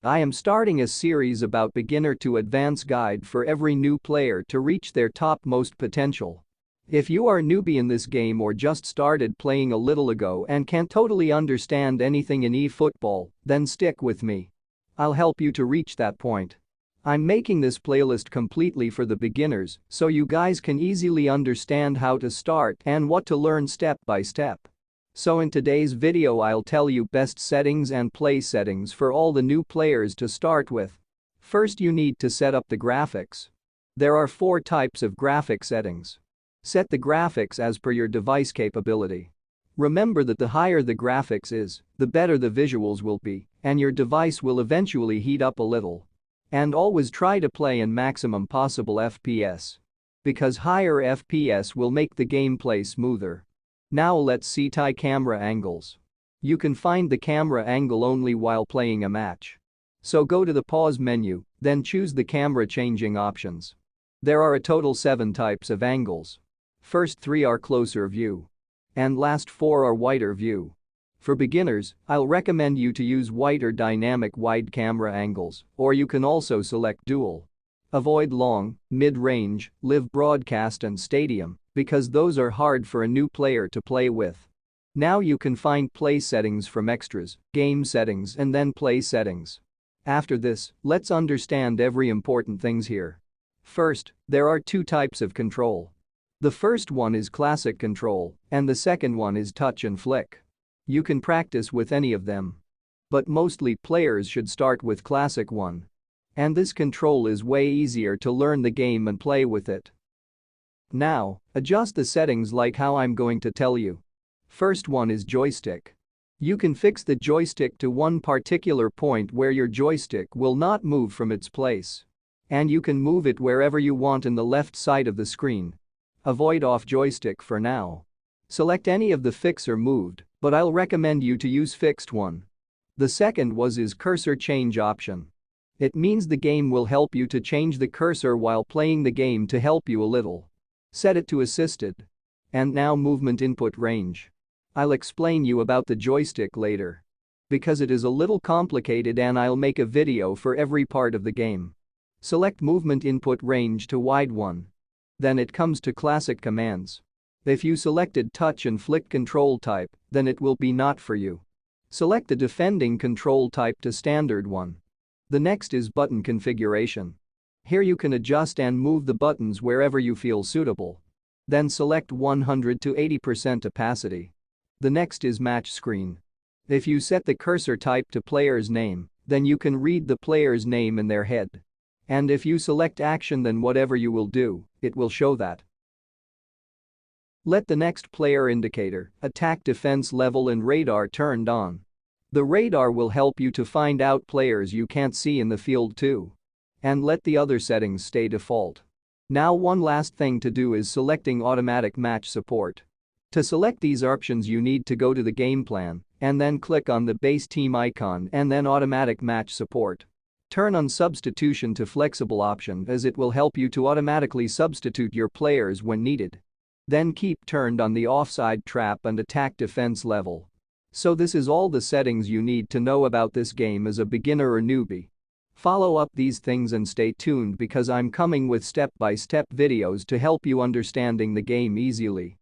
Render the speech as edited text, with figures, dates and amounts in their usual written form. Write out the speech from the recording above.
I am starting a series about beginner to advanced guide for every new player to reach their topmost potential. If you are a newbie in this game or just started playing a little ago and can't totally understand anything in eFootball, then stick with me. I'll help you to reach that point. I'm making this playlist completely for the beginners so you guys can easily understand how to start and what to learn step by step. So in today's video I'll tell you best settings and play settings for all the new players to start with. First, you need to set up the graphics. There are 4 types of graphic settings. Set the graphics as per your device capability. Remember that the higher the graphics is, the better the visuals will be, and your device will eventually heat up a little. And always try to play in maximum possible FPS. Because higher FPS will make the gameplay smoother. Now let's see camera angles. You can find the camera angle only while playing a match. So go to the pause menu, then choose the camera changing options. There are a total 7 types of angles. First 3 are closer view. And last 4 are wider view. For beginners, I'll recommend you to use wider dynamic wide camera angles, or you can also select dual. Avoid long, mid-range, live broadcast and stadium, because those are hard for a new player to play with. Now you can find play settings from extras, game settings and then play settings. After this, let's understand every important things here. First, there are 2 types of control. The first one is classic control, and the second one is touch and flick. You can practice with any of them. But mostly players should start with classic one. And this control is way easier to learn the game and play with it. Now, adjust the settings like how I'm going to tell you. First one is joystick. You can fix the joystick to one particular point where your joystick will not move from its place. And you can move it wherever you want in the left side of the screen. Avoid off joystick for now. Select any of the fix or moved, but I'll recommend you to use fixed one. The second is cursor change option. It means the game will help you to change the cursor while playing the game to help you a little. Set it to assisted. And now movement input range. I'll explain you about the joystick later. Because it is a little complicated and I'll make a video for every part of the game. Select movement input range to wide one. Then it comes to classic commands. If you selected touch and flick control type, then it will be not for you. Select the defending control type to standard one. The next is button configuration. Here you can adjust and move the buttons wherever you feel suitable. Then select 100 to 80% opacity. The next is match screen. If you set the cursor type to player's name, then you can read the player's name in their head. And if you select action, then whatever you will do, it will show that. Let the next player indicator, attack defense level and radar turned on. The radar will help you to find out players you can't see in the field too. And let the other settings stay default. Now one last thing to do is selecting automatic match support. To select these options you need to go to the game plan and then click on the base team icon and then automatic match support. Turn on substitution to flexible option as it will help you to automatically substitute your players when needed. Then keep turned on the offside trap and attack defense level. So this is all the settings you need to know about this game as a beginner or newbie. Follow up these things and stay tuned because I'm coming with step-by-step videos to help you understanding the game easily.